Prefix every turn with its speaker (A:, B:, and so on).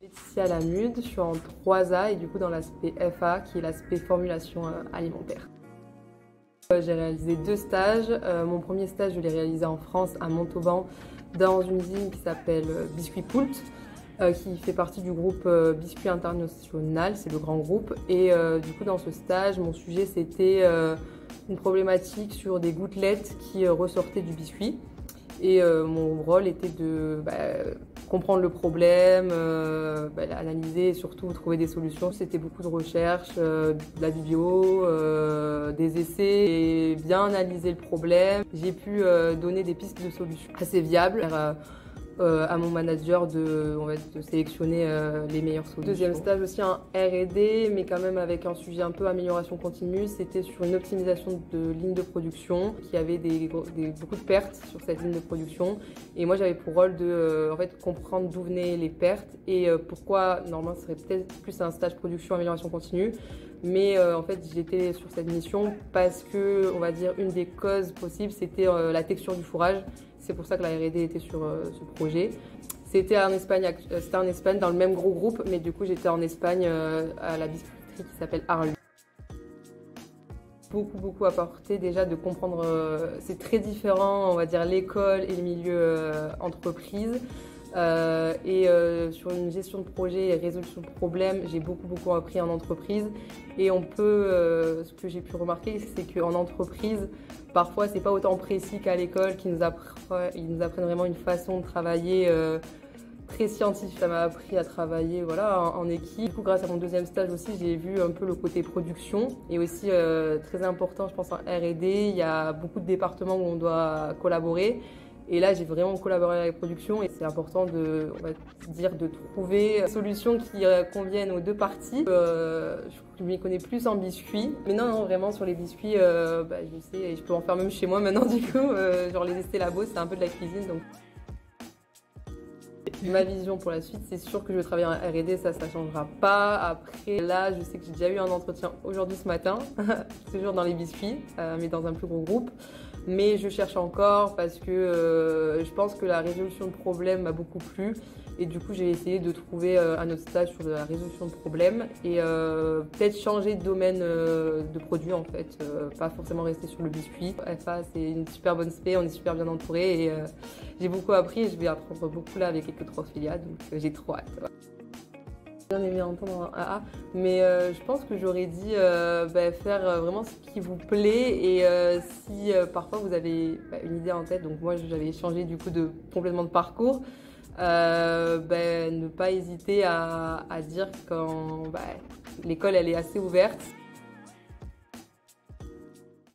A: Laetitia Lamude, je suis en 3A et du coup dans l'aspect FA qui est l'aspect formulation alimentaire. J'ai réalisé 2 stages. Mon premier stage je l'ai réalisé en France à Montauban dans une usine qui s'appelle Biscuit Poult qui fait partie du groupe Biscuit International, c'est le grand groupe. Et du coup dans ce stage mon sujet c'était une problématique sur des gouttelettes qui ressortaient du biscuit. Et mon rôle était de comprendre le problème, l'analyser et surtout trouver des solutions. C'était beaucoup de recherche, de la biblio, des essais et bien analyser le problème. J'ai pu donner des pistes de solutions assez viables. À mon manager de sélectionner les meilleures solutions. Deuxième stage aussi en R&D, mais quand même avec un sujet un peu amélioration continue. C'était sur une optimisation de ligne de production qui avait beaucoup de pertes sur cette ligne de production. Et moi j'avais pour rôle de comprendre d'où venaient les pertes et pourquoi, normalement ce serait peut-être plus un stage production amélioration continue. Mais en fait j'étais sur cette mission parce que, on va dire, une des causes possibles c'était la texture du fourrage. C'est pour ça que la R&D était sur ce projet. C'était en Espagne, dans le même gros groupe, mais du coup j'étais en Espagne à la biscuiterie qui s'appelle Arlu. Beaucoup apporté déjà de comprendre, c'est très différent, on va dire, l'école et le milieu entreprise. Sur une gestion de projet et résolution de problèmes, j'ai beaucoup appris en entreprise. Et ce que j'ai pu remarquer, c'est qu'en entreprise, parfois c'est pas autant précis qu'à l'école, ils nous apprennent vraiment une façon de travailler très scientifique. Ça m'a appris à travailler en équipe. Du coup, grâce à mon deuxième stage aussi, j'ai vu un peu le côté production et aussi très important, je pense, en R&D. Il y a beaucoup de départements où on doit collaborer. Et là, j'ai vraiment collaboré avec la production et c'est important de trouver une solution qui convienne aux deux parties. Je m'y connais plus en biscuits, mais non, vraiment sur les biscuits, je sais, et je peux en faire même chez moi maintenant du coup. Genre les essais labo, c'est un peu de la cuisine. Donc. Ma vision pour la suite, c'est sûr que je vais travailler en R&D, ça changera pas. Après, là, je sais que j'ai déjà eu un entretien aujourd'hui ce matin, toujours dans les biscuits, mais dans un plus gros groupe. Mais je cherche encore parce que je pense que la résolution de problèmes m'a beaucoup plu. Et du coup, j'ai essayé de trouver un autre stage sur la résolution de problèmes et peut-être changer de domaine de produit en fait, pas forcément rester sur le biscuit. FA, c'est une super bonne spé, on est super bien entouré et j'ai beaucoup appris et je vais apprendre beaucoup là avec quelques transfiliades, donc j'ai trop hâte. Ouais. J'ai bien aimé entendre en AA, mais je pense que j'aurais dit faire vraiment ce qui vous plaît et si parfois vous avez une idée en tête, donc moi j'avais changé du coup complètement de parcours. Ne pas hésiter à dire quand l'école elle est assez ouverte.